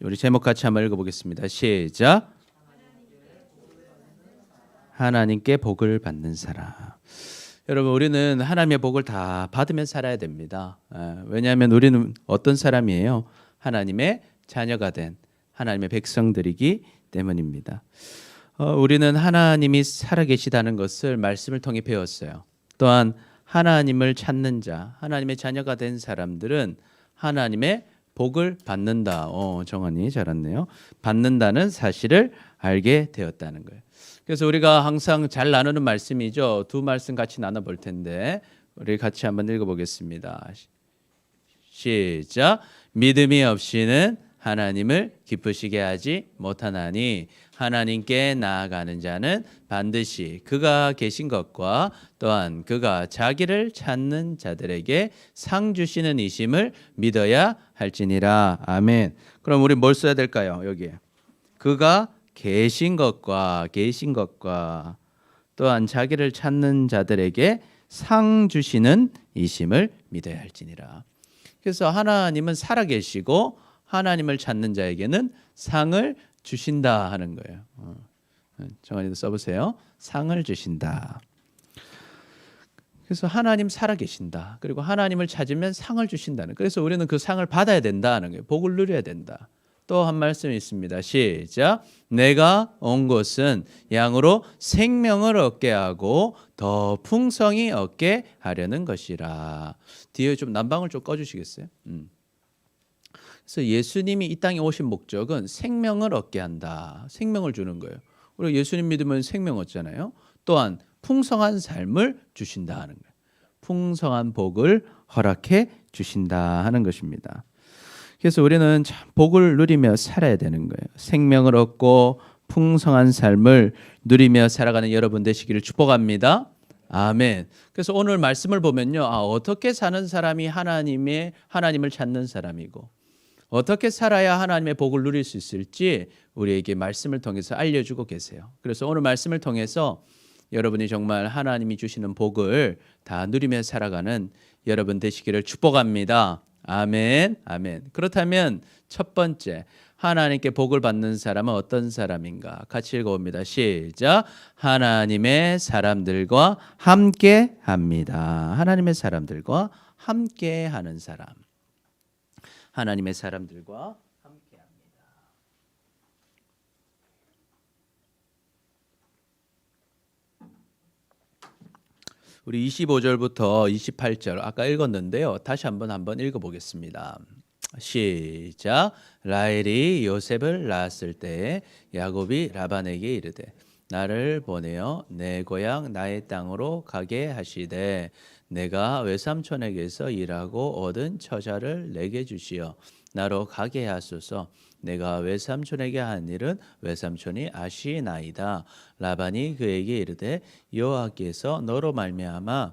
우리 제목 같이 한번 읽어보겠습니다. 시작. 하나님께 복을 받는 사람. 여러분, 우리는 하나님의 복을 다 받으면 살아야 됩니다. 왜냐하면 우리는 어떤 사람이에요? 하나님의 자녀가 된 하나님의 백성들이기 때문입니다. 우리는 하나님이 살아계시다는 것을 말씀을 통해 배웠어요. 또한 하나님을 찾는 자, 하나님의 자녀가 된 사람들은 하나님의 복을 받는다. 정원이 잘 왔네요. 받는다는 사실을 알게 되었다는 거예요. 그래서 우리가 항상 잘 나누는 말씀이죠. 두 말씀 같이 나눠볼 텐데 우리 같이 한번 읽어보겠습니다. 시작. 믿음이 없이는 하나님을 기쁘시게 하지 못하나니 하나님께 나아가는 자는 반드시 그가 계신 것과 또한 그가 자기를 찾는 자들에게 상 주시는 이심을 믿어야 할지니라. 아멘. 그럼 우리 뭘 써야 될까요? 여기에 그가 계신 것과 또한 자기를 찾는 자들에게 상 주시는 이심을 믿어야 할지니라. 그래서 하나님은 살아계시고 하나님을 찾는 자에게는 상을 주신다 하는 거예요. 정원이도 써보세요. 상을 주신다. 그래서 하나님 살아계신다. 그리고 하나님을 찾으면 상을 주신다는. 그래서 우리는 그 상을 받아야 된다는 거예요. 복을 누려야 된다. 또 한 말씀이 있습니다. 시작. 내가 온 것은 양으로 생명을 얻게 하고 더 풍성히 얻게 하려는 것이라. 뒤에 좀 난방을 좀 꺼주시겠어요? 그래서 예수님이 이 땅에 오신 목적은 생명을 얻게 한다. 생명을 주는 거예요. 우리가 예수님 믿으면 생명 얻잖아요. 또한 풍성한 삶을 주신다 하는 거예요. 풍성한 복을 허락해 주신다 하는 것입니다. 그래서 우리는 참 복을 누리며 살아야 되는 거예요. 생명을 얻고 풍성한 삶을 누리며 살아가는 여러분 되시기를 축복합니다. 아멘. 그래서 오늘 말씀을 보면요, 어떻게 사는 사람이 하나님을 찾는 사람이고 어떻게 살아야 하나님의 복을 누릴 수 있을지 우리에게 말씀을 통해서 알려주고 계세요. 그래서 오늘 말씀을 통해서 여러분이 정말 하나님이 주시는 복을 다 누리며 살아가는 여러분 되시기를 축복합니다. 아멘, 아멘. 그렇다면 첫 번째, 하나님께 복을 받는 사람은 어떤 사람인가? 같이 읽어봅니다. 시작. 하나님의 사람들과 함께 합니다. 하나님의 사람들과 함께 하는 사람. 하나님의 사람들과 함께 합니다. 우리 25절부터 28절 아까 읽었는데요. 다시 한번 읽어보겠습니다. 시작. 라헬이 요셉을 낳았을 때 야곱이 라반에게 이르되 나를 보내어 내 고향 나의 땅으로 가게 하시되 내가 외삼촌에게서 일하고 얻은 처자를 내게 주시어 나로 가게 하소서. 내가 외삼촌에게 한 일은 외삼촌이 아시나이다. 라반이 그에게 이르되 여호와께서 너로 말미암아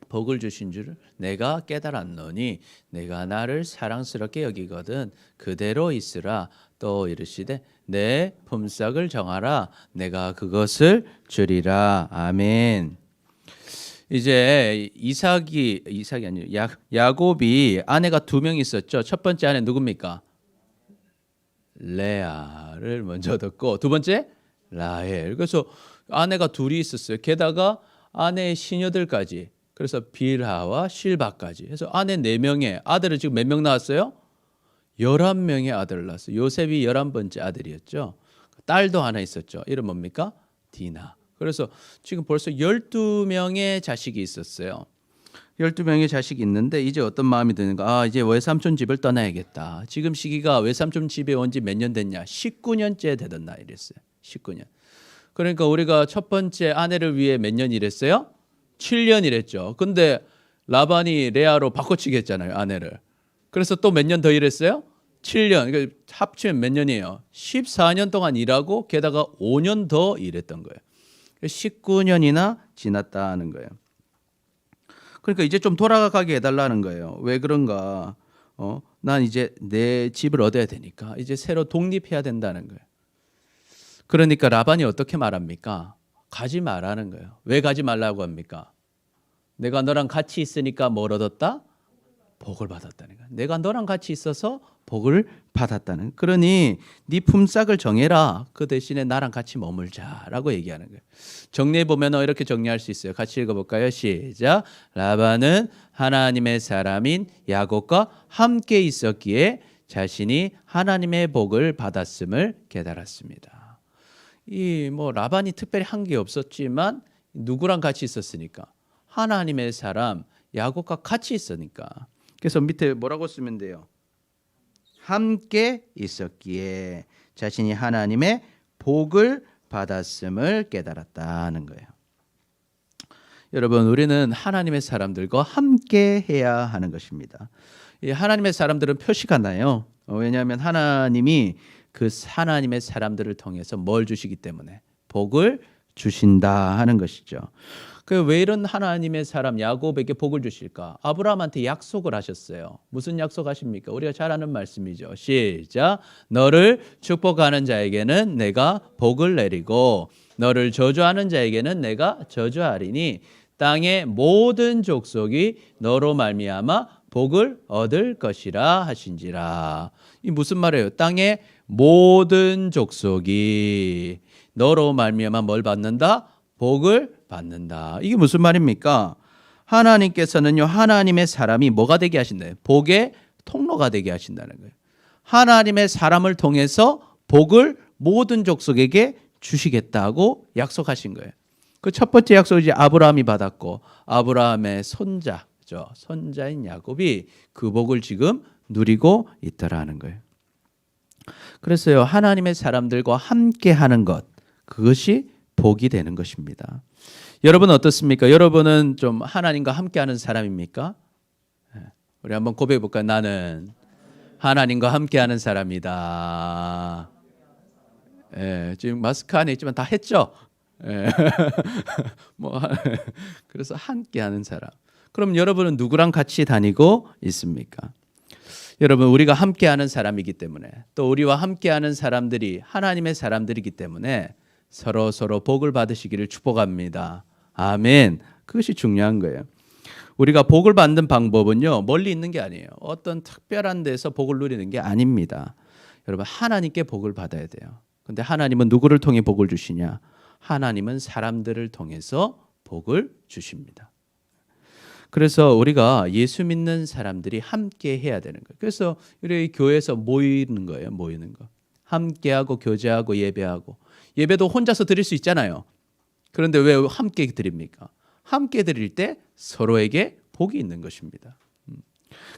복을 주신 줄 내가 깨달았노니 내가 나를 사랑스럽게 여기거든 그대로 있으라. 또 이르시되 내 품삯을 정하라. 내가 그것을 주리라. 아멘. 이제 이삭이 아니고 야곱이 아내가 두 명 있었죠. 첫 번째 아내 누굽니까? 레아를 먼저 얻었고 두 번째 라헬. 그래서 아내가 둘이 있었어요. 게다가 아내의 시녀들까지. 그래서 빌하와 실바까지 해서 아내 4명의 아들을 지금 몇 명 낳았어요? 11명의 아들을 낳았어요. 요셉이 11번째 아들이었죠. 딸도 하나 있었죠. 이름 뭡니까? 디나. 그래서 지금 벌써 12명의 자식이 있었어요. 12명의 자식이 있는데 이제 어떤 마음이 드는가? 이제 외삼촌 집을 떠나야겠다. 지금 시기가 외삼촌 집에 온 지 몇 년 됐냐? 19년째 되던 나이랬어요. 19년. 그러니까 우리가 첫 번째 아내를 위해 몇 년 일했어요? 7년 일했죠. 근데 라반이 레아로 바꿔치기 했잖아요, 아내를. 그래서 또 몇 년 더 일했어요? 7년. 그러니까 합치면 몇 년이에요? 14년 동안 일하고 게다가 5년 더 일했던 거예요. 19년이나 지났다는 거예요. 그러니까 이제 좀 돌아가게 해달라는 거예요. 왜 그런가? 난 이제 내 집을 얻어야 되니까 이제 새로 독립해야 된다는 거예요. 그러니까 라반이 어떻게 말합니까? 가지 말라는 거예요. 왜 가지 말라고 합니까? 내가 너랑 같이 있으니까 뭘 얻었다? 복을 받았다는 거예요. 내가 너랑 같이 있어서 복을 받았다는. 그러니 네 품삯을 정해라. 그 대신에 나랑 같이 머물자라고 얘기하는 거예요. 정리해 보면 이렇게 정리할 수 있어요. 같이 읽어볼까요? 시작. 라반은 하나님의 사람인 야곱과 함께 있었기에 자신이 하나님의 복을 받았음을 깨달았습니다. 이 라반이 특별히 한 게 없었지만 누구랑 같이 있었으니까 하나님의 사람 야곱과 같이 있으니까. 그래서 밑에 뭐라고 쓰면 돼요? 함께 있었기에 자신이 하나님의 복을 받았음을 깨달았다는 거예요. 여러분, 우리는 하나님의 사람들과 함께 해야 하는 것입니다. 이 하나님의 사람들은 표시가 나요. 왜냐하면 하나님이 그 하나님의 사람들을 통해서 뭘 주시기 때문에 복을 주신다 하는 것이죠. 왜 이런 하나님의 사람 야곱에게 복을 주실까? 아브라함한테 약속을 하셨어요. 무슨 약속하십니까? 우리가 잘 아는 말씀이죠. 시작. 너를 축복하는 자에게는 내가 복을 내리고 너를 저주하는 자에게는 내가 저주하리니 땅의 모든 족속이 너로 말미암아 복을 얻을 것이라 하신지라. 이 무슨 말이에요? 땅의 모든 족속이 너로 말미암아 뭘 받는다? 복을 받는다. 이게 무슨 말입니까? 하나님께서는요, 하나님의 사람이 뭐가 되게 하신다요? 복의 통로가 되게 하신다는 거예요. 하나님의 사람을 통해서 복을 모든 족속에게 주시겠다고 약속하신 거예요. 그 첫 번째 약속을 이제 아브라함이 받았고 아브라함의 손자죠. 손자인 야곱이 그 복을 지금 누리고 있더라는 거예요. 그래서요, 하나님의 사람들과 함께 하는 것, 그것이 복이 되는 것입니다. 여러분은 어떻습니까? 여러분은 좀 하나님과 함께하는 사람입니까? 우리 한번 고백해 볼까요? 나는 하나님과 함께하는 사람이다. 지금 마스크 안에 있지만 다 했죠? 그래서 함께하는 사람. 그럼 여러분은 누구랑 같이 다니고 있습니까? 여러분, 우리가 함께하는 사람이기 때문에 또 우리와 함께하는 사람들이 하나님의 사람들이기 때문에 서로 복을 받으시기를 축복합니다. 아멘. 그것이 중요한 거예요. 우리가 복을 받는 방법은요, 멀리 있는 게 아니에요. 어떤 특별한 데서 복을 누리는 게 아닙니다. 여러분, 하나님께 복을 받아야 돼요. 근데 하나님은 누구를 통해 복을 주시냐? 하나님은 사람들을 통해서 복을 주십니다. 그래서 우리가 예수 믿는 사람들이 함께 해야 되는 거예요. 그래서 우리 교회에서 모이는 거예요. 모이는 거. 함께하고 교제하고 예배하고. 예배도 혼자서 드릴 수 있잖아요. 그런데 왜 함께 드립니까? 함께 드릴 때 서로에게 복이 있는 것입니다.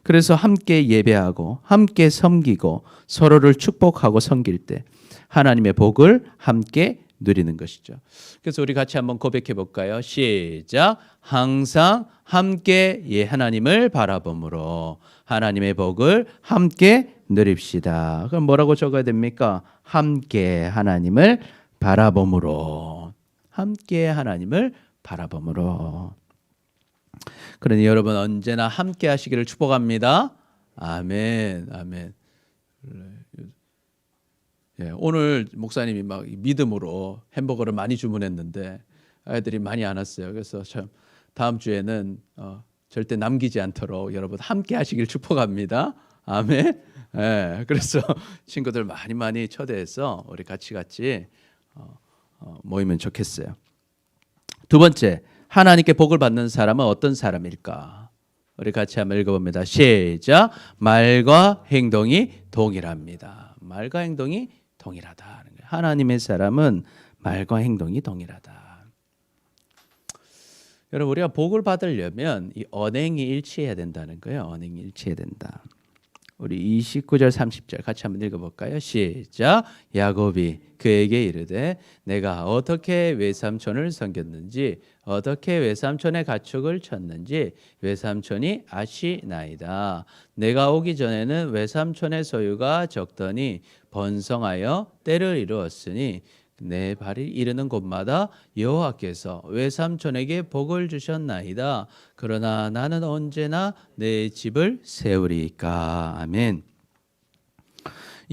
그래서 함께 예배하고 함께 섬기고 서로를 축복하고 섬길 때 하나님의 복을 함께 누리는 것이죠. 그래서 우리 같이 한번 고백해 볼까요? 시작. 항상 함께 하나님을 바라봄으로 하나님의 복을 함께 누립시다. 그럼 뭐라고 적어야 됩니까? 함께 하나님을 바라봄으로. 함께 하나님을 바라봄으로. 그러니 여러분 언제나 함께 하시기를 축복합니다. 아멘. 아멘. 오늘 목사님이 막 믿음으로 햄버거를 많이 주문했는데 아이들이 많이 안 왔어요. 그래서 참 다음 주에는 절대 남기지 않도록 여러분 함께 하시길 축복합니다. 아멘. 그래서 친구들 많이 초대해서 우리 같이 모이면 좋겠어요. 두 번째, 하나님께 복을 받는 사람은 어떤 사람일까? 우리 같이 한번 읽어봅니다. 시작. 말과 행동이 동일합니다. 말과 행동이 동일하다. 하나님의 사람은 말과 행동이 동일하다. 여러분, 우리가 복을 받으려면 이 언행이 일치해야 된다는 거예요. 언행이 일치해야 된다. 우리 29절 30절 같이 한번 읽어볼까요? 시작. 야곱이 그에게 이르되 내가 어떻게 외삼촌을 섬겼는지 어떻게 외삼촌의 가축을 쳤는지 외삼촌이 아시나이다. 내가 오기 전에는 외삼촌의 소유가 적더니 번성하여 때를 이루었으니 내 발이 이르는 곳마다 여호와께서 외삼촌에게 복을 주셨나이다. 그러나 나는 언제나 내 집을 세우리이까. 아멘.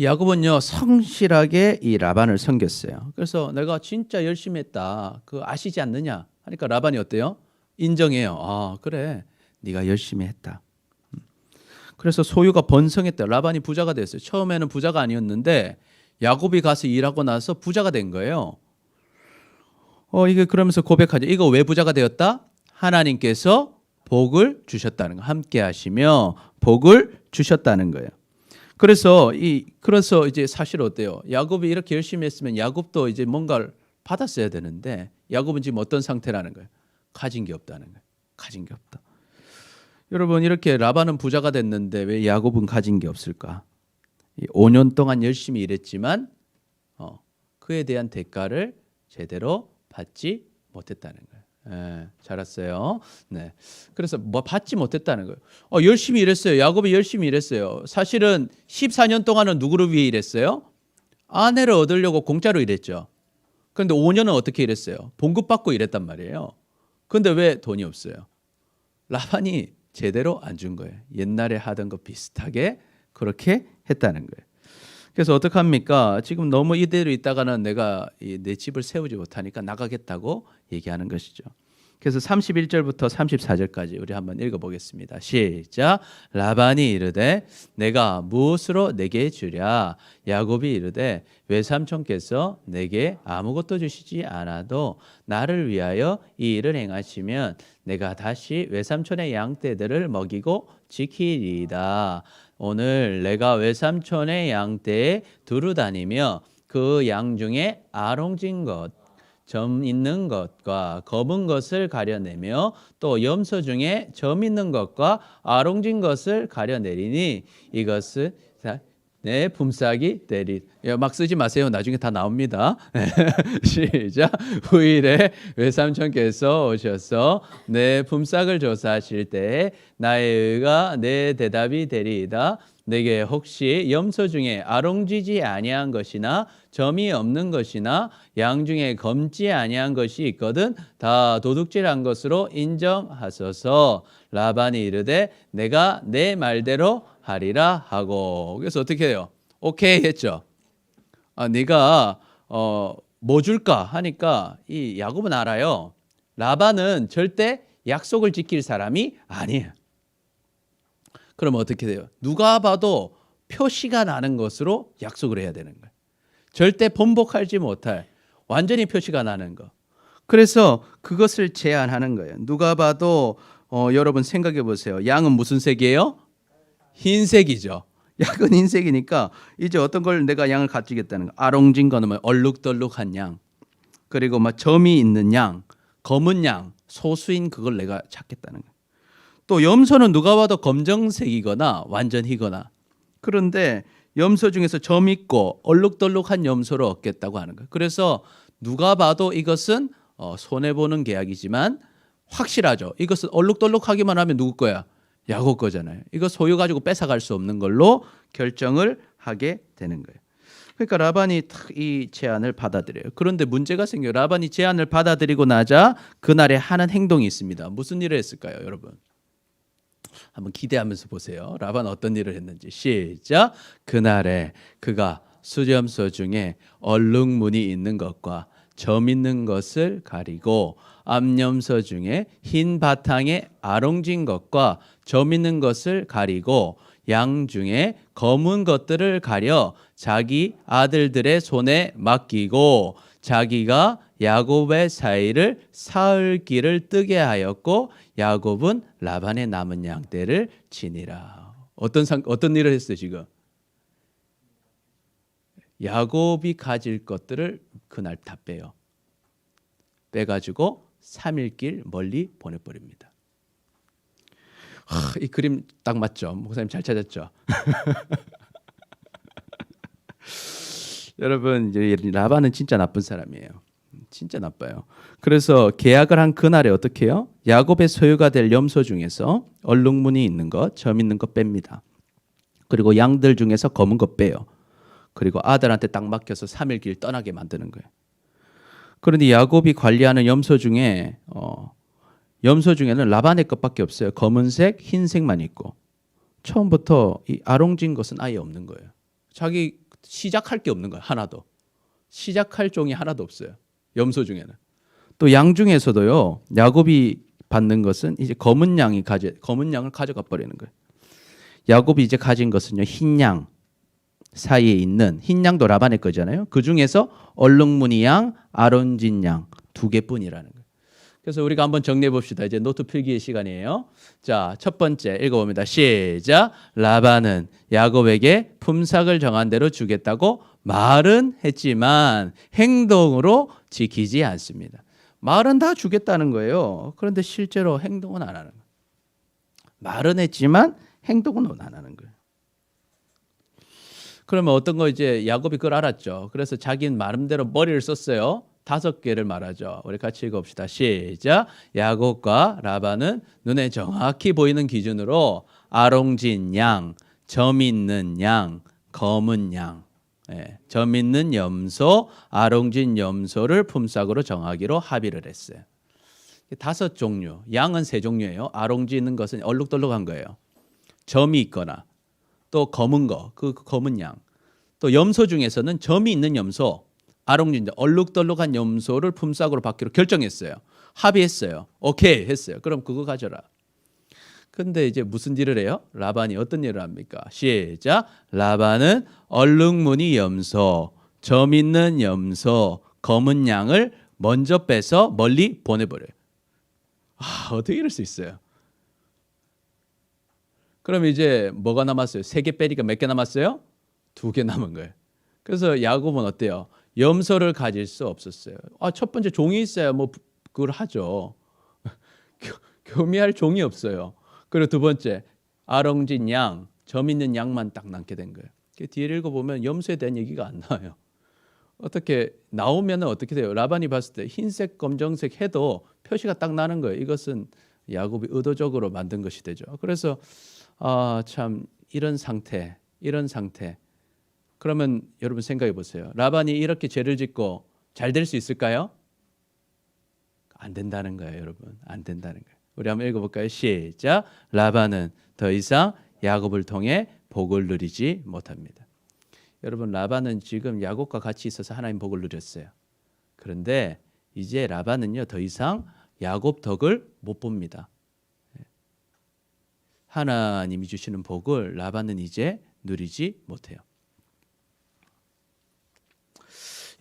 야곱은요 성실하게 이 라반을 섬겼어요. 그래서 내가 진짜 열심히 했다. 그거 아시지 않느냐? 하니까 라반이 어때요? 인정해요. 아 그래, 네가 열심히 했다. 그래서 소유가 번성했다. 라반이 부자가 됐어요. 처음에는 부자가 아니었는데 야곱이 가서 일하고 나서 부자가 된 거예요. 이게 그러면서 고백하죠. 이거 왜 부자가 되었다? 하나님께서 복을 주셨다는 거. 함께 하시며 복을 주셨다는 거예요. 그래서 이제 사실 어때요? 야곱이 이렇게 열심히 했으면 야곱도 이제 뭔가를 받았어야 되는데 야곱은 지금 어떤 상태라는 거예요? 가진 게 없다는 거예요. 가진 게 없다. 여러분 이렇게 라반은 부자가 됐는데 왜 야곱은 가진 게 없을까? 5년 동안 열심히 일했지만 그에 대한 대가를 제대로 받지 못했다는 거예요. 잘 왔어요. 네. 그래서 뭐 받지 못했다는 거예요. 열심히 일했어요. 야곱이 열심히 일했어요. 사실은 14년 동안은 누구를 위해 일했어요? 아내를 얻으려고 공짜로 일했죠. 그런데 5년은 어떻게 일했어요? 봉급받고 일했단 말이에요. 그런데 왜 돈이 없어요? 라반이 제대로 안 준 거예요. 옛날에 하던 거 비슷하게 그렇게 했다는 거예요. 그래서 어떡합니까? 지금 너무 이대로 있다가는 내가 내 집을 세우지 못하니까 나가겠다고 얘기하는 것이죠. 그래서 31절부터 34절까지 우리 한번 읽어보겠습니다. 시작. 라반이 이르되 내가 무엇으로 내게 주랴? 야곱이 이르되 외삼촌께서 내게 아무것도 주시지 않아도 나를 위하여 이 일을 행하시면 내가 다시 외삼촌의 양떼들을 먹이고 지키리이다. 오늘 내가 외삼촌의 양떼에 두루 다니며 그 양 중에 아롱진 것, 점 있는 것과 검은 것을 가려내며 또 염소 중에 점 있는 것과 아롱진 것을 가려내리니 이것은 내 품삯이 되리. 막 쓰지 마세요. 나중에 다 나옵니다. 시작. 후일에 외삼촌께서 오셔서 내 품삯을 조사하실 때에 나의 의가 내 대답이 되리이다. 내게 혹시 염소 중에 아롱지지 아니한 것이나 점이 없는 것이나 양 중에 검지 아니한 것이 있거든 다 도둑질한 것으로 인정하소서. 라반이 이르되 내가 내 말대로 하리라 하고. 그래서 어떻게 해요? 오케이 했죠. 네가 뭐 줄까 하니까 이 야곱은 알아요. 라반은 절대 약속을 지킬 사람이 아니에요. 그럼 어떻게 돼요? 누가 봐도 표시가 나는 것으로 약속을 해야 되는 거예요. 절대 번복하지 못할 완전히 표시가 나는 거. 그래서 그것을 제안하는 거예요. 누가 봐도 여러분 생각해 보세요. 양은 무슨 색이에요? 흰색이죠. 양은 흰색이니까 이제 어떤 걸 내가 양을 가지겠다는 거. 아롱진 거는 뭐 얼룩덜룩한 양, 그리고 막 점이 있는 양, 검은 양, 소수인 그걸 내가 찾겠다는 거예요. 또 염소는 누가 봐도 검정색이거나 완전 희거나. 그런데 염소 중에서 점 있고 얼룩덜룩한 염소를 얻겠다고 하는 거예요. 그래서 누가 봐도 이것은 손해보는 계약이지만 확실하죠. 이것은 얼룩덜룩하기만 하면 누구 거야? 야곱 거잖아요. 이거 소유 가지고 뺏어갈 수 없는 걸로 결정을 하게 되는 거예요. 그러니까 라반이 이 제안을 받아들여요. 그런데 문제가 생겨요. 라반이 제안을 받아들이고 나자 그날에 하는 행동이 있습니다. 무슨 일을 했을까요, 여러분? 한번 기대하면서 보세요. 라반 어떤 일을 했는지. 시작. 그날에 그가 수염소 중에 얼룩무늬 있는 것과 점 있는 것을 가리고 암염소 중에 흰 바탕에 아롱진 것과 점 있는 것을 가리고 양 중에 검은 것들을 가려 자기 아들들의 손에 맡기고 자기가 야곱의 사이를 사흘 길을 뜨게 하였고 야곱은 라반의 남은 양떼를 지니라. 어떤 일을 했어요 지금? 야곱이 가질 것들을 그날 다 빼요. 빼가지고 3일 길 멀리 보내버립니다. 이 그림 딱 맞죠? 목사님 잘 찾았죠? 여러분 이제 라반은 진짜 나쁜 사람이에요. 진짜 나빠요. 그래서 계약을 한 그날에 어떻게 해요? 야곱의 소유가 될 염소 중에서 얼룩무늬 있는 것, 점 있는 것 뺍니다. 그리고 양들 중에서 검은 것 빼요. 그리고 아들한테 딱 맡겨서 3일 길 떠나게 만드는 거예요. 그런데 야곱이 관리하는 염소 중에는 라반의 것밖에 없어요. 검은색, 흰색만 있고 처음부터 이 아롱진 것은 아예 없는 거예요. 자기 시작할 게 없는 거예요. 하나도. 시작할 종이 하나도 없어요. 염소 중에는. 또 양 중에서도요. 야곱이 받는 것은 이제 검은 양을 가져가 버리는 거예요. 야곱이 이제 가진 것은요, 흰 양 사이에 있는 흰 양도 라반의 거잖아요. 그 중에서 얼룩무늬 양, 아론진 양 두 개뿐이라는 거예요. 그래서 우리가 한번 정리해 봅시다. 이제 노트 필기의 시간이에요. 자, 첫 번째 읽어봅니다. 시작. 라반은 야곱에게 품삯을 정한 대로 주겠다고 말은 했지만 행동으로 지키지 않습니다. 말은 다 주겠다는 거예요. 그런데 실제로 행동은 안 하는 거예요. 말은 했지만 행동은 안 하는 거예요. 그러면 어떤 거 이제 야곱이 그걸 알았죠. 그래서 자기는 마음대로 머리를 썼어요. 5개를 말하죠. 우리 같이 읽어봅시다. 시작. 야곱과 라반은 눈에 정확히 보이는 기준으로 아롱진 양, 점 있는 양, 검은 양, 점 있는 염소, 아롱진 염소를 품삯으로 정하기로 합의를 했어요. 5종류, 양은 3종류예요. 아롱진 있는 것은 얼룩덜룩한 거예요. 점이 있거나 또 검은 거, 그 검은 양. 또 염소 중에서는 점이 있는 염소, 아롱진, 얼룩덜룩한 염소를 품삯으로 받기로 결정했어요. 합의했어요. 오케이 했어요. 그럼 그거 가져라. 근데 이제 무슨 일을 해요? 라반이 어떤 일을 합니까? 시작. 라반은 얼룩무늬 염소, 점 있는 염소, 검은 양을 먼저 빼서 멀리 보내버려요. 어떻게 이럴 수 있어요? 그럼 이제 뭐가 남았어요? 3개 빼니까 몇 개 남았어요? 2개 남은 거예요. 그래서 야곱은 어때요? 염소를 가질 수 없었어요. 첫 번째 종이 있어야 뭐 그걸 하죠. 교미할 종이 없어요. 그리고 두 번째 아롱진 양, 점 있는 양만 딱 남게 된 거예요. 뒤를 읽어보면 염소에 대한 얘기가 안 나와요. 어떻게 나오면 어떻게 돼요? 라반이 봤을 때 흰색, 검정색 해도 표시가 딱 나는 거예요. 이것은 야곱이 의도적으로 만든 것이 되죠. 그래서 참 이런 상태. 그러면 여러분 생각해 보세요. 라반이 이렇게 죄를 짓고 잘 될 수 있을까요? 안 된다는 거예요, 여러분. 안 된다는 거예요. 우리 한번 읽어볼까요? 시작. 라반은 더 이상 야곱을 통해 복을 누리지 못합니다. 여러분, 라반은 지금 야곱과 같이 있어서 하나님 복을 누렸어요. 그런데 이제 라반은요, 더 이상 야곱 덕을 못 봅니다. 하나님이 주시는 복을 라반은 이제 누리지 못해요.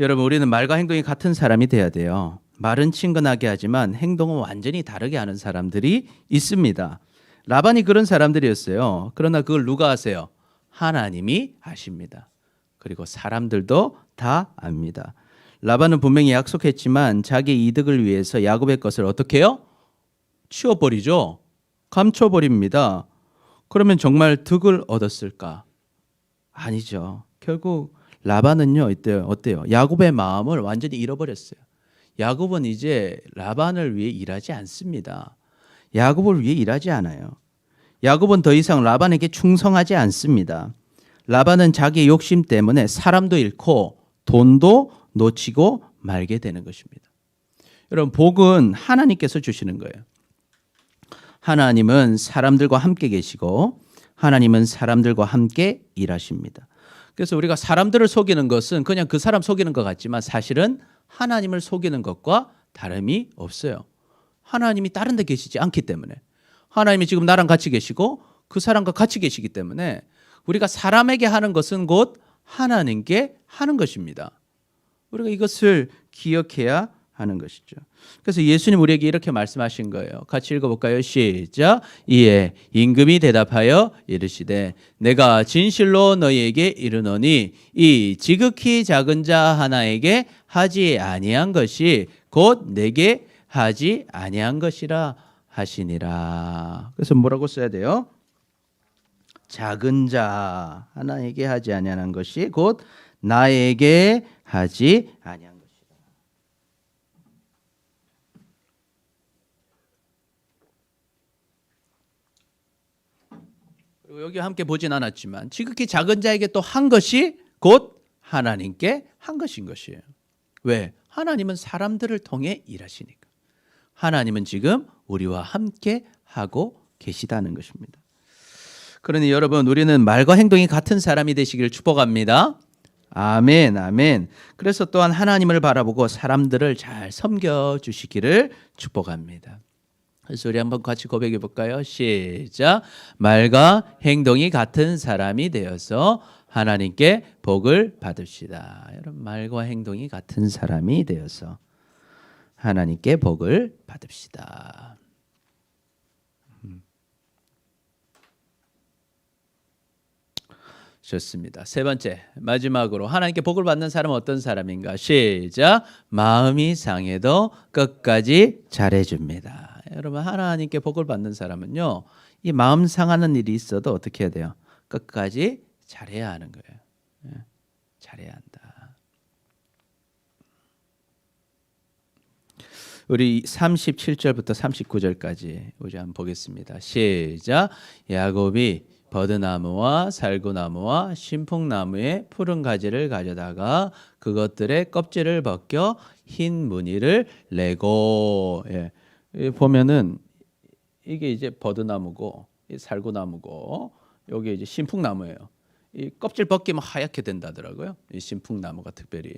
여러분, 우리는 말과 행동이 같은 사람이 돼야 돼요. 말은 친근하게 하지만 행동은 완전히 다르게 하는 사람들이 있습니다. 라반이 그런 사람들이었어요. 그러나 그걸 누가 아세요? 하나님이 아십니다. 그리고 사람들도 다 압니다. 라반은 분명히 약속했지만 자기 이득을 위해서 야곱의 것을 어떻게 해요? 치워버리죠. 감춰버립니다. 그러면 정말 득을 얻었을까? 아니죠. 결국 라반은요, 어때요? 야곱의 마음을 완전히 잃어버렸어요. 야곱은 이제 라반을 위해 일하지 않습니다. 야곱을 위해 일하지 않아요. 야곱은 더 이상 라반에게 충성하지 않습니다. 라반은 자기의 욕심 때문에 사람도 잃고 돈도 놓치고 말게 되는 것입니다. 여러분, 복은 하나님께서 주시는 거예요. 하나님은 사람들과 함께 계시고 하나님은 사람들과 함께 일하십니다. 그래서 우리가 사람들을 속이는 것은 그냥 그 사람 속이는 것 같지만 사실은 하나님을 속이는 것과 다름이 없어요. 하나님이 다른 데 계시지 않기 때문에. 하나님이 지금 나랑 같이 계시고 그 사람과 같이 계시기 때문에 우리가 사람에게 하는 것은 곧 하나님께 하는 것입니다. 우리가 이것을 기억해야 하는 것이죠. 그래서 예수님 우리에게 이렇게 말씀하신 거예요. 같이 읽어볼까요? 시작. 이에 임금이 대답하여 이르시되 내가 진실로 너희에게 이르노니 이 지극히 작은 자 하나에게 하지 아니한 것이 곧 내게 하지 아니한 것이라 하시니라. 그래서 뭐라고 써야 돼요? 작은 자 하나에게 하지 아니한 것이 곧 나에게 하지 아니한 것이라. 그리고 여기 함께 보진 않았지만 지극히 작은 자에게 또 한 것이 곧 하나님께 한 것인 것이에요. 왜? 하나님은 사람들을 통해 일하시니까. 하나님은 지금 우리와 함께 하고 계시다는 것입니다. 그러니 여러분, 우리는 말과 행동이 같은 사람이 되시기를 축복합니다. 아멘, 아멘. 그래서 또한 하나님을 바라보고 사람들을 잘 섬겨주시기를 축복합니다. 그래서 우리 한번 같이 고백해 볼까요? 시작. 말과 행동이 같은 사람이 되어서 하나님께 복을 받읍시다. 여러분, 말과 행동이 같은 사람이 되어서 하나님께 복을 받읍시다. 좋습니다. 세 번째, 마지막으로 하나님께 복을 받는 사람은 어떤 사람인가? 시작. 마음이 상해도 끝까지 잘해줍니다. 여러분, 하나님께 복을 받는 사람은요, 이 마음 상하는 일이 있어도 어떻게 해야 돼요? 끝까지 잘해야 하는 거예요. 예, 잘해야 한다. 우리 37절부터 39절까지 우리 한번 보겠습니다. 시작. 야곱이 버드나무와 살구나무와 신풍나무의 푸른 가지를 가져다가 그것들의 껍질을 벗겨 흰 무늬를 내고, 예. 보면은 이게 이제 버드나무고 살구나무고 여기 이제 신풍나무예요. 이 껍질 벗기면 하얗게 된다더라고요. 이 신풍나무가 특별히.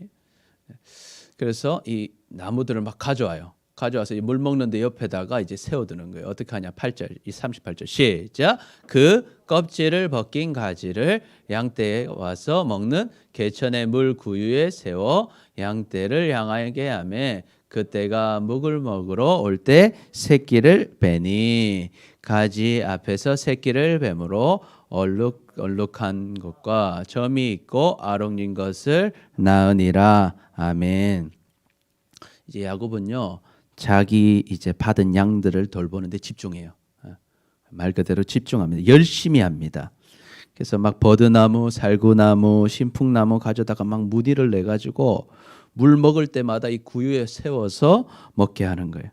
그래서 이 나무들을 막 가져와서 이 물 먹는데 옆에다가 이제 세워두는 거예요. 어떻게 하냐? 8절, 이 38절 시작. 그 껍질을 벗긴 가지를 양떼에 와서 먹는 개천의 물 구유에 세워 양떼를 향하게 하며 그때가 묵을 먹으러 올 때 새끼를 빼니 가지 앞에서 새끼를 뱀으로 얼룩한 것과 점이 있고 아롱진 것을 낳으니라. 아멘. 이제 야곱은요, 자기 이제 받은 양들을 돌보는데 집중해요. 말 그대로 집중합니다. 열심히 합니다. 그래서 막 버드나무, 살구나무, 신풍나무 가져다가 막 무늬를 내 가지고 물 먹을 때마다 이 구유에 세워서 먹게 하는 거예요.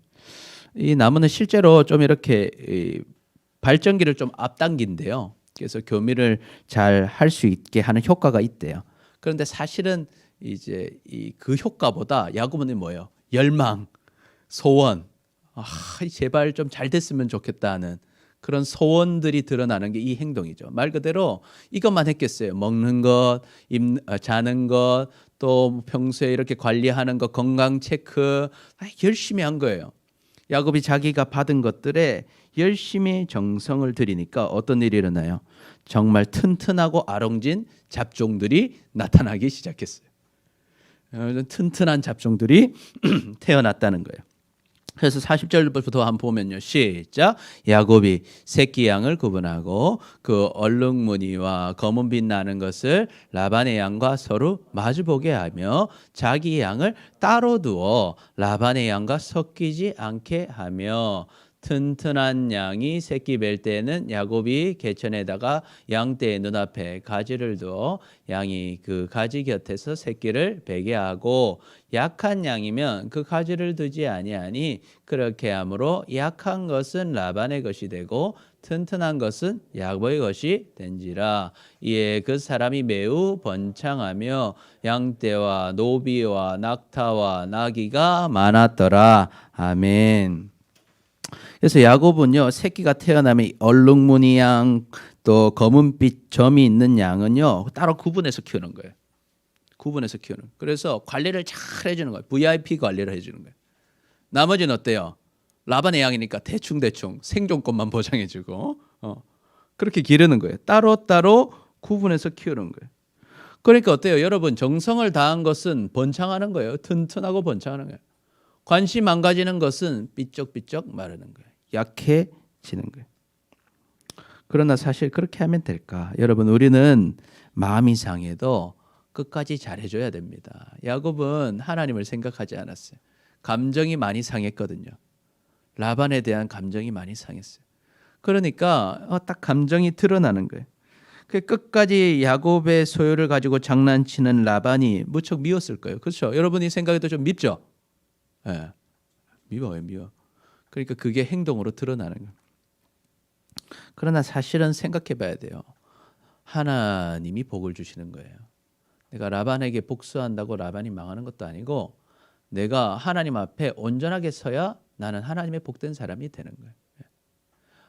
이 나무는 실제로 좀 이렇게 발전기를 좀 앞당긴대요. 그래서 교미를 잘 할 수 있게 하는 효과가 있대요. 그런데 사실은 이제 그 효과보다 야곱은 뭐예요? 열망, 소원, 제발 좀 잘 됐으면 좋겠다는 그런 소원들이 드러나는 게 이 행동이죠. 말 그대로 이것만 했겠어요. 먹는 것, 자는 것, 또 평소에 이렇게 관리하는 것, 건강 체크 열심히 한 거예요. 야곱이 자기가 받은 것들에 열심히 정성을 들이니까 어떤 일이 일어나요? 정말 튼튼하고 아롱진 잡종들이 나타나기 시작했어요. 튼튼한 잡종들이 태어났다는 거예요. 그래서 40절부터 한번 보면요. 시작. 야곱이 새끼 양을 구분하고 그 얼룩무늬와 검은빛 나는 것을 라반의 양과 서로 마주보게 하며 자기 양을 따로 두어 라반의 양과 섞이지 않게 하며 튼튼한 양이 새끼 뵐 때는 야곱이 개천에다가 양떼의 눈앞에 가지를 두어 양이 그 가지 곁에서 새끼를 베게 하고 약한 양이면 그 가지를 두지 아니하니 그렇게 함으로 약한 것은 라반의 것이 되고 튼튼한 것은 야곱의 것이 된지라. 이에 그 사람이 매우 번창하며 양떼와 노비와 낙타와 나귀가 많았더라. 아멘. 그래서 야곱은요, 새끼가 태어나면 얼룩무늬 양, 또 검은빛 점이 있는 양은요 따로 구분해서 키우는 거예요. 구분해서 키우는. 그래서 관리를 잘 해주는 거예요. VIP 관리를 해주는 거예요. 나머지는 어때요? 라반의 양이니까 대충 생존권만 보장해주고 그렇게 기르는 거예요. 따로 구분해서 키우는 거예요. 그러니까 어때요? 여러분, 정성을 다한 것은 번창하는 거예요. 튼튼하고 번창하는 거예요. 관심 안 가지는 것은 삐쩍삐쩍 마르는 거예요. 약해지는 거예요. 그러나 사실 그렇게 하면 될까? 여러분, 우리는 마음이 상해도 끝까지 잘해줘야 됩니다. 야곱은 하나님을 생각하지 않았어요. 감정이 많이 상했거든요. 라반에 대한 감정이 많이 상했어요. 그러니까 딱 감정이 드러나는 거예요. 끝까지 야곱의 소유를 가지고 장난치는 라반이 무척 미웠을 거예요. 그렇죠? 여러분이 생각해도 좀 밉죠? 네. 미워요. 그러니까 그게 행동으로 드러나는 거예요. 그러나 사실은 생각해 봐야 돼요. 하나님이 복을 주시는 거예요. 내가 라반에게 복수한다고 라반이 망하는 것도 아니고 내가 하나님 앞에 온전하게 서야 나는 하나님의 복된 사람이 되는 거예요.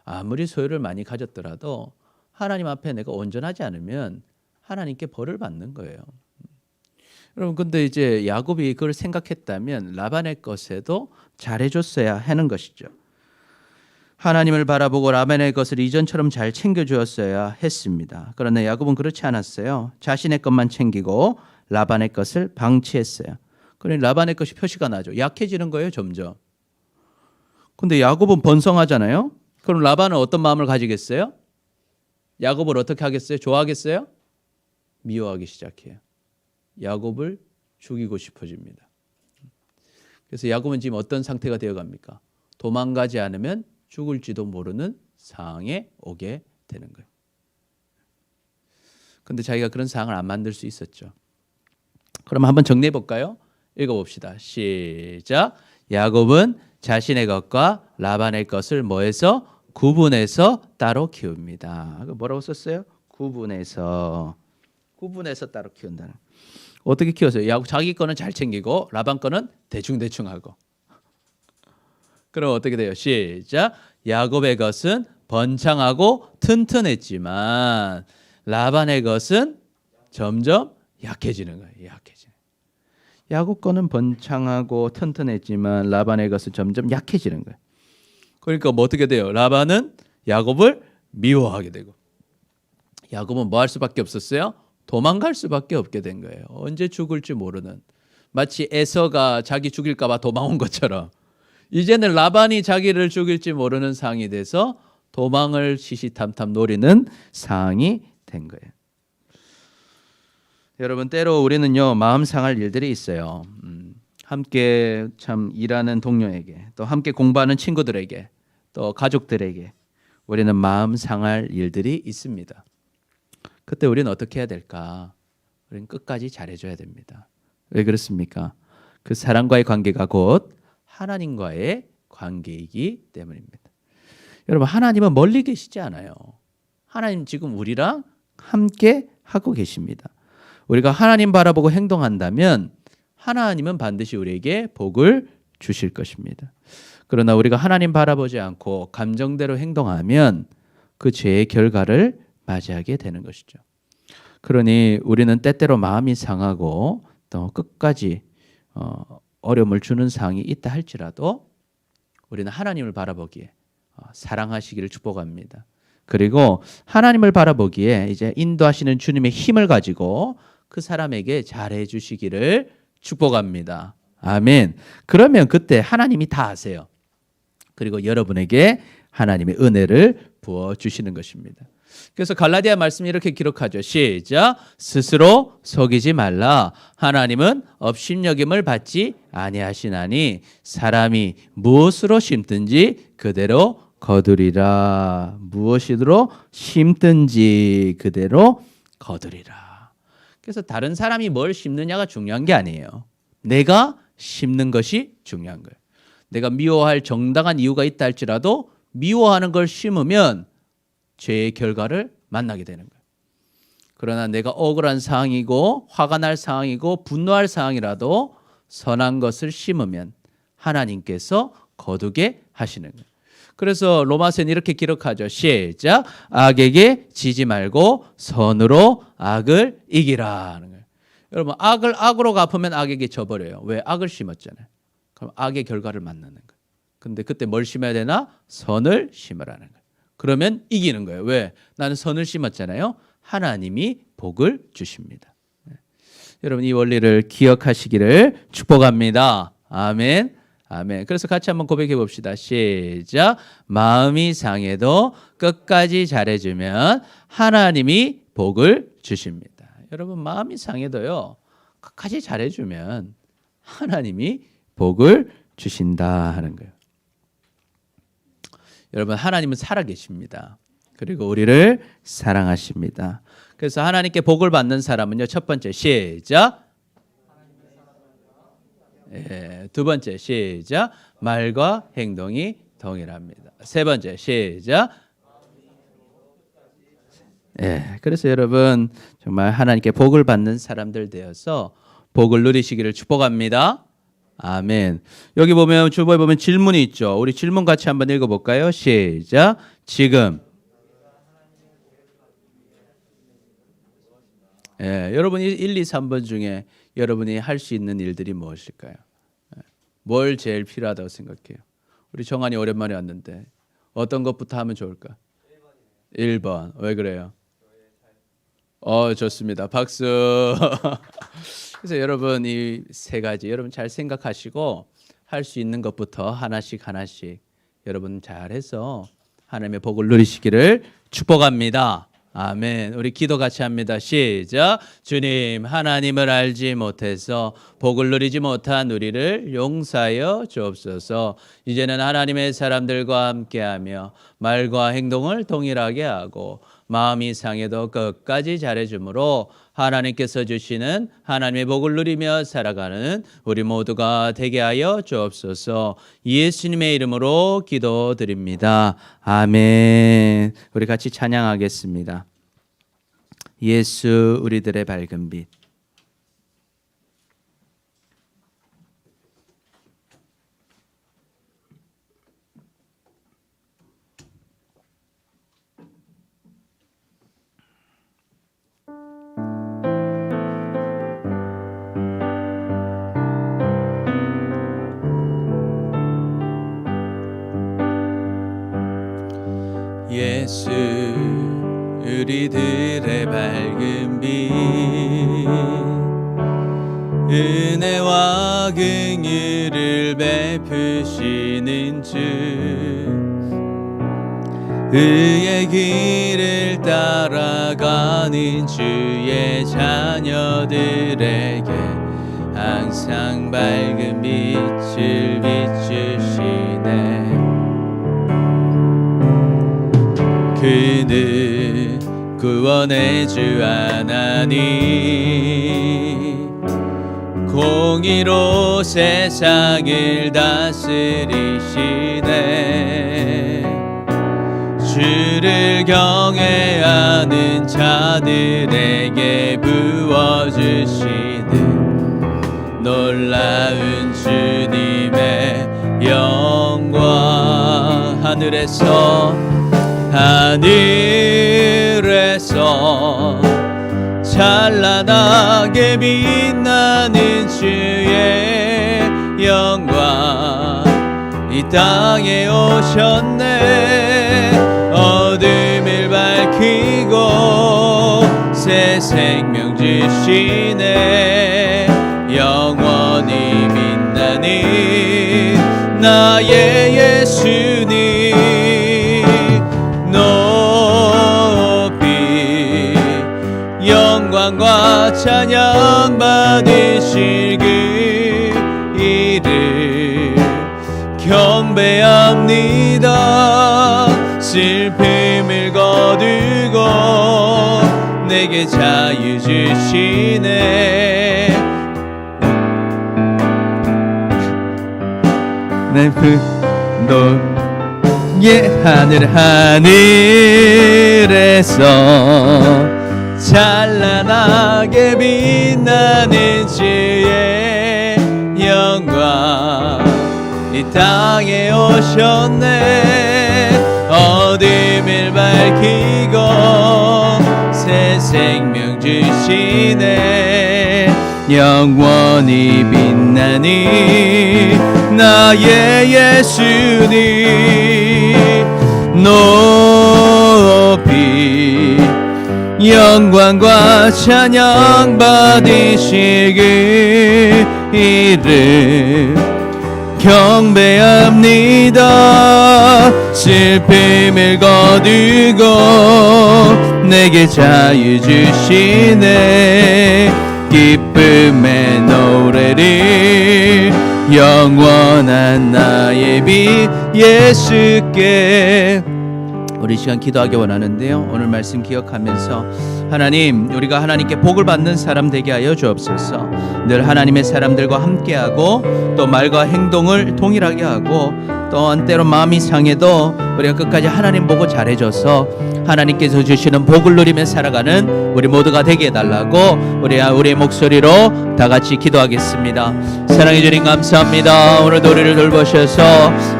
아무리 소유를 많이 가졌더라도 하나님 앞에 내가 온전하지 않으면 하나님께 벌을 받는 거예요. 여러분, 근데 이제 야곱이 그걸 생각했다면 라반의 것에도 잘해줬어야 하는 것이죠. 하나님을 바라보고 라반의 것을 이전처럼 잘 챙겨주었어야 했습니다. 그러나 야곱은 그렇지 않았어요. 자신의 것만 챙기고 라반의 것을 방치했어요. 그러니 라반의 것이 표시가 나죠. 약해지는 거예요, 점점. 근데 야곱은 번성하잖아요. 그럼 라반은 어떤 마음을 가지겠어요? 야곱을 어떻게 하겠어요? 좋아하겠어요? 미워하기 시작해요. 야곱을 죽이고 싶어집니다. 그래서 야곱은 지금 어떤 상태가 되어갑니까? 도망가지 않으면 죽을지도 모르는 상황에 오게 되는 거예요. 근데 자기가 그런 상황을 안 만들 수 있었죠. 그럼 한번 정리해 볼까요? 읽어봅시다. 시작. 야곱은 자신의 것과 라반의 것을 뭐해서? 구분해서 따로 키웁니다. 뭐라고 썼어요? 구분해서 따로 키운다는. 어떻게 키웠어요? 야곱 자기 거는 잘 챙기고 라반 거는 대충대충 하고. 그럼 어떻게 돼요? 시작. 야곱의 것은 번창하고 튼튼했지만 라반의 것은 점점 약해지는 거예요. 약해지는. 야곱 거는 번창하고 튼튼했지만 라반의 것은 점점 약해지는 거예요. 그러니까 뭐 어떻게 돼요? 라반은 야곱을 미워하게 되고 야곱은 뭐 할 수밖에 없었어요? 도망갈 수밖에 없게 된 거예요. 언제 죽을지 모르는. 마치 에서가 자기 죽일까 봐 도망온 것처럼 이제는 라반이 자기를 죽일지 모르는 상황이 돼서 도망을 시시탐탐 노리는 상황이 된 거예요. 여러분 때로 우리는요 마음 상할 일들이 있어요. 함께 참 일하는 동료에게 또 함께 공부하는 친구들에게 또 가족들에게 우리는 마음 상할 일들이 있습니다. 그때 우리는 어떻게 해야 될까? 우리는 끝까지 잘해줘야 됩니다. 왜 그렇습니까? 그 사람과의 관계가 곧 하나님과의 관계이기 때문입니다. 여러분 하나님은 멀리 계시지 않아요. 하나님 지금 우리랑 함께 하고 계십니다. 우리가 하나님 바라보고 행동한다면 하나님은 반드시 우리에게 복을 주실 것입니다. 그러나 우리가 하나님 바라보지 않고 감정대로 행동하면 그 죄의 결과를 맞이하게 되는 것이죠. 그러니 우리는 때때로 마음이 상하고 또 끝까지 어려움을 주는 상황이 있다 할지라도 우리는 하나님을 바라보기에 사랑하시기를 축복합니다. 그리고 하나님을 바라보기에 이제 인도하시는 주님의 힘을 가지고 그 사람에게 잘해 주시기를 축복합니다. 아멘. 그러면 그때 하나님이 다 아세요. 그리고 여러분에게 하나님의 은혜를 부어 주시는 것입니다. 그래서 갈라디아 말씀이 이렇게 기록하죠. 시작. 스스로 속이지 말라. 하나님은 업신여김을 받지 아니하시나니 사람이 무엇으로 심든지 그대로 거두리라. 무엇으로 심든지 그대로 거두리라. 그래서 다른 사람이 뭘 심느냐가 중요한 게 아니에요. 내가 심는 것이 중요한 거예요. 내가 미워할 정당한 이유가 있다 할지라도 미워하는 걸 심으면 죄의 결과를 만나게 되는 거예요. 그러나 내가 억울한 상황이고 화가 날 상황이고 분노할 상황이라도 선한 것을 심으면 하나님께서 거두게 하시는 거예요. 그래서 로마서는 이렇게 기록하죠. 시작. 악에게 지지 말고 선으로 악을 이기라 하는 거예요. 여러분 악을 악으로 갚으면 악에게 져버려요. 왜? 악을 심었잖아요. 그럼 악의 결과를 만나는 거예요. 근데 그때 뭘 심어야 되나? 선을 심으라는 거예요. 그러면 이기는 거예요. 왜? 나는 선을 심었잖아요. 하나님이 복을 주십니다. 여러분 이 원리를 기억하시기를 축복합니다. 아멘. 아멘. 그래서 같이 한번 고백해 봅시다. 시작. 마음이 상해도 끝까지 잘해주면 하나님이 복을 주십니다. 여러분 마음이 상해도요 끝까지 잘해주면 하나님이 복을 주신다 하는 거예요. 여러분 하나님은 살아계십니다. 그리고 우리를 사랑하십니다. 그래서 하나님께 복을 받는 사람은요 첫 번째 시작. 두 번째 시작. 말과 행동이 동일합니다. 세 번째 시작. 그래서 여러분 정말 하나님께 복을 받는 사람들 되어서 복을 누리시기를 축복합니다. 아멘. 여기 보면 주보에 보면 질문이 있죠. 우리 질문 같이 한번 읽어볼까요? 시작. 지금 여러분이 1, 2, 3번 중에 여러분이 할 수 있는 일들이 무엇일까요? 뭘 제일 필요하다고 생각해요? 우리 정한이 오랜만에 왔는데 어떤 것부터 하면 좋을까? 1번. 왜 그래요? 좋습니다. 박수. 그래서 여러분 이 세 가지 여러분 잘 생각하시고 할 수 있는 것부터 하나씩 여러분 잘해서 하나님의 복을 누리시기를 축복합니다. 아멘. 우리 기도 같이 합니다. 시작. 주님, 하나님을 알지 못해서 복을 누리지 못한 우리를 용서하여 주옵소서. 이제는 하나님의 사람들과 함께하며 말과 행동을 동일하게 하고 마음이 상해도 끝까지 잘해주므로 하나님께서 주시는 하나님의 복을 누리며 살아가는 우리 모두가 되게 하여 주옵소서. 예수님의 이름으로 기도드립니다. 아멘. 우리 같이 찬양하겠습니다. 예수 우리들의 밝은 빛. 예수 우리들의 밝은 빛 은혜와 긍휼을 베푸시는 주 의의 길을 따라가는 주의 자녀들에게 항상 밝은 빛을 비추시네. 그는 구원의 주 하나님 공의로 세상을 다스리시네. 주를 경외하는 자들에게 부어주시는 놀라운 주님의 영광. 하늘에서 찬란하게 빛나는 주의 영광 이 땅에 오셨네. 어둠을 밝히고 새 생명 주시네. 영원히 빛나는 나의 예수님 높이 영광과 찬양 받으실 그 이름 경배합니다. 슬픔을 거두고 내게 자유 주시네. 내 분노 하늘에서 찬란하게 빛나는 주의 영광 이 땅에 오셨네. 어둠을 밝히고 새 생명 주시네. 영원히 빛나는 나의 예수님 높이 영광과 찬양 받으실 그 이름 경배합니다. 슬픔을 거두고 내게 자유 주시네. 기쁨의 노래를 영원한 나의 빛 예수께. 우리 시간 기도하기 원하는데요, 오늘 말씀 기억하면서 하나님, 우리가 하나님께 복을 받는 사람 되게 하여 주옵소서. 늘 하나님의 사람들과 함께하고 또 말과 행동을 동일하게 하고 또한 때로 마음이 상해도 우리가 끝까지 하나님 보고 잘해줘서 하나님께서 주시는 복을 누리며 살아가는 우리 모두가 되게 해달라고 우리의 목소리로 다 같이 기도하겠습니다. 사랑해 주님 감사합니다. 오늘도 우리를 돌보셔서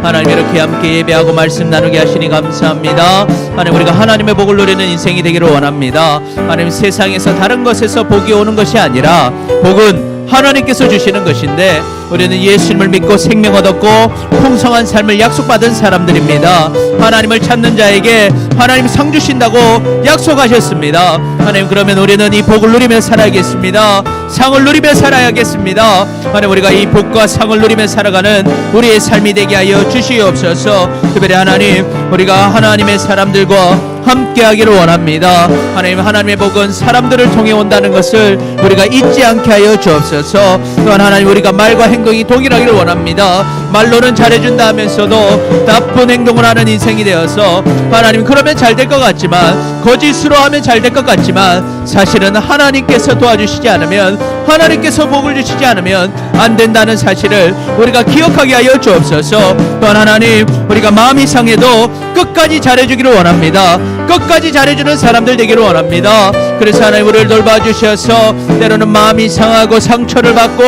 하나님 이렇게 함께 예배하고 말씀 나누게 하시니 감사합니다. 하나님, 우리가 하나님의 복을 누리는 인생이 되기를 원합니다. 하나님, 세상에서 다른 것에서 복이 오는 것이 아니라 복은 하나님께서 주시는 것인데 우리는 예수님을 믿고 생명 얻었고 풍성한 삶을 약속받은 사람들입니다. 하나님을 찾는 자에게 하나님 상 주신다고 약속하셨습니다. 하나님, 그러면 우리는 이 복을 누리며 살아야겠습니다. 상을 누리며 살아야겠습니다. 하나님, 우리가 이 복과 상을 누리며 살아가는 우리의 삶이 되게 하여 주시옵소서. 특별히 하나님, 우리가 하나님의 사람들과 함께하기를 원합니다. 하나님, 하나님의 복은 사람들을 통해 온다는 것을 우리가 잊지 않게 하여 주옵소서. 또한 하나님, 우리가 말과 행동이 동일하기를 원합니다. 말로는 잘해준다 하면서도 나쁜 행동을 하는 인생이 되어서 하나님, 그러면 잘 될 것 같지만, 거짓으로 하면 잘 될 것 같지만, 사실은 하나님께서 도와주시지 않으면, 하나님께서 복을 주시지 않으면 안 된다는 사실을 우리가 기억하게 하여 주옵소서. 또한 하나님, 우리가 마음이 상해도 끝까지 잘해주기를 원합니다. 끝까지 잘해주는 사람들 되기를 원합니다. 그래서 하나님, 우리를 돌봐주셔서 때로는 마음이 상하고 상처를 받고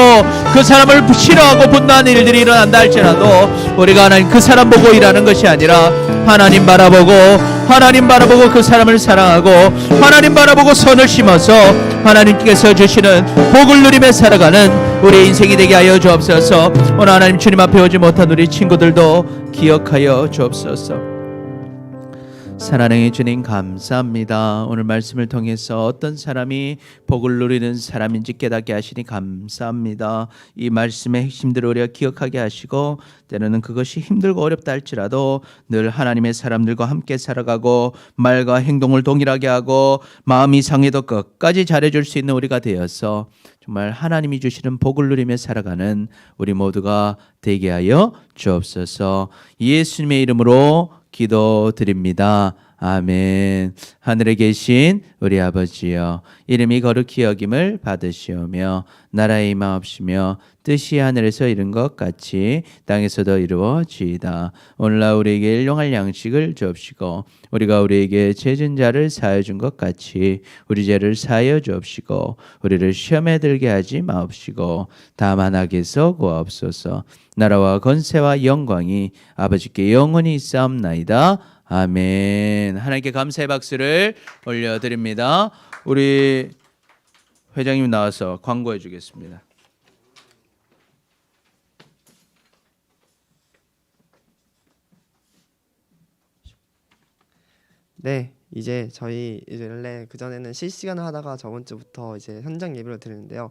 그 사람을 싫어하고 분노하는 일들이 일어난다 할지라도 우리가 하나님 그 사람 보고 일하는 것이 아니라 하나님 바라보고 그 사람을 사랑하고 하나님 바라보고 선을 심어서 하나님께서 주시는 복을 누리며 살아가는 우리 인생이 되게 하여 주옵소서. 오늘 하나님 주님 앞에 오지 못한 우리 친구들도 기억하여 주옵소서. 사랑의 주님, 감사합니다. 오늘 말씀을 통해서 어떤 사람이 복을 누리는 사람인지 깨닫게 하시니 감사합니다. 이 말씀의 핵심들을 우리가 기억하게 하시고 때로는 그것이 힘들고 어렵다 할지라도 늘 하나님의 사람들과 함께 살아가고 말과 행동을 동일하게 하고 마음이 상해도 끝까지 잘해줄 수 있는 우리가 되어서 정말 하나님이 주시는 복을 누리며 살아가는 우리 모두가 되게 하여 주옵소서. 예수님의 이름으로 기도드립니다. 아멘. 하늘에 계신 우리 아버지여, 이름이 거룩히 여김을 받으시오며 나라의 임하옵시며 뜻이 하늘에서 이룬 것 같이 땅에서도 이루어지이다. 오늘날 우리에게 일용할 양식을 주옵시고 우리가 우리에게 죄진 자를 사하여 준 것 같이 우리 죄를 사하여 주옵시고 우리를 시험에 들게 하지 마옵시고 다만 악에서 구하옵소서. 나라와 권세와 영광이 아버지께 영원히 있사옵나이다. 아멘. 하나님께 감사의 박수를 올려드립니다. 우리 회장님 나와서 광고해 주겠습니다. 네, 이제 저희 이제 원래 그 전에는 실시간을 하다가 저번 주부터 이제 현장 예배를 드리는데요.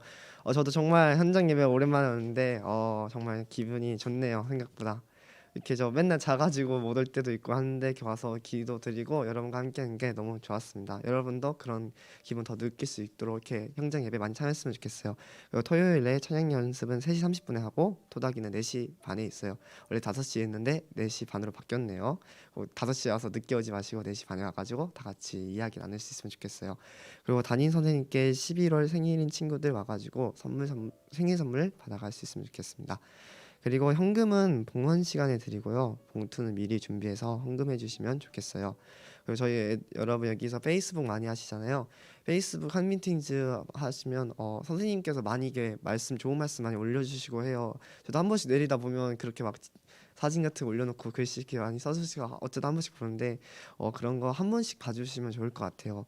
저도 정말 현장 예배 오랜만에 왔는데 정말 기분이 좋네요. 생각보다 이렇게 저 맨날 자가지고 못 올 때도 있고 하는데 이렇게 와서 기도 드리고 여러분과 함께하는 게 너무 좋았습니다. 여러분도 그런 기분 더 느낄 수 있도록 이렇게 현장 예배 많이 참여했으면 좋겠어요. 그리고 토요일에 찬양 연습은 3시 30분에 하고 토닥이는 4시 반에 있어요. 원래 5시에 했는데 4시 반으로 바뀌었네요. 5시에 와서 늦게 오지 마시고 4시 반에 와가지고 다 같이 이야기 나눌 수 있으면 좋겠어요. 그리고 담임 선생님께 11월 생일인 친구들 와가지고 생일 선물 받아갈 수 있으면 좋겠습니다. 그리고 현금은 봉헌 시간에 드리고요. 봉투는 미리 준비해서 헌금해 주시면 좋겠어요. 그리고 저희 여러분 여기서 페이스북 많이 하시잖아요. 페이스북 한미팅즈 하시면 선생님께서 많이 이게 좋은 말씀 많이 올려주시고 해요. 저도 한 번씩 내리다 보면 그렇게 막 사진 같은 거 올려놓고 글씨 이렇게 많이 써주시고 어쩌다 한 번씩 보는데 그런 거 한 번씩 봐주시면 좋을 것 같아요.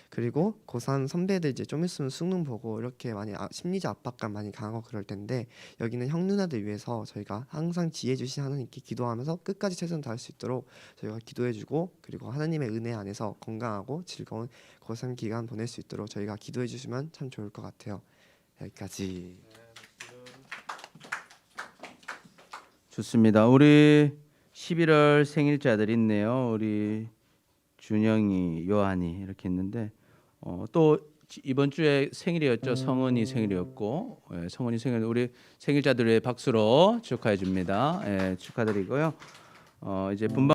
그리고 고3 선배들 이제 좀 있으면 수능 보고 이렇게 많이 심리적 압박감 많이 강하고 그럴 텐데 여기는 형 누나들 위해서 저희가 항상 지혜 주신 하나님께 기도하면서 끝까지 최선 다할 수 있도록 저희가 기도해주고 그리고 하나님의 은혜 안에서 건강하고 즐거운 고3 기간 보낼 수 있도록 저희가 기도해 주시면 참 좋을 것 같아요. 여기까지. 좋습니다. 우리 11월 생일자들 있네요. 우리 준영이, 요한이 이렇게 있는데 또 이번 주에 생일이었죠. 성은이 생일이었고 성은이 생일 우리 생일자들의 박수로 축하해 줍니다. 축하드리고요. 이제 분방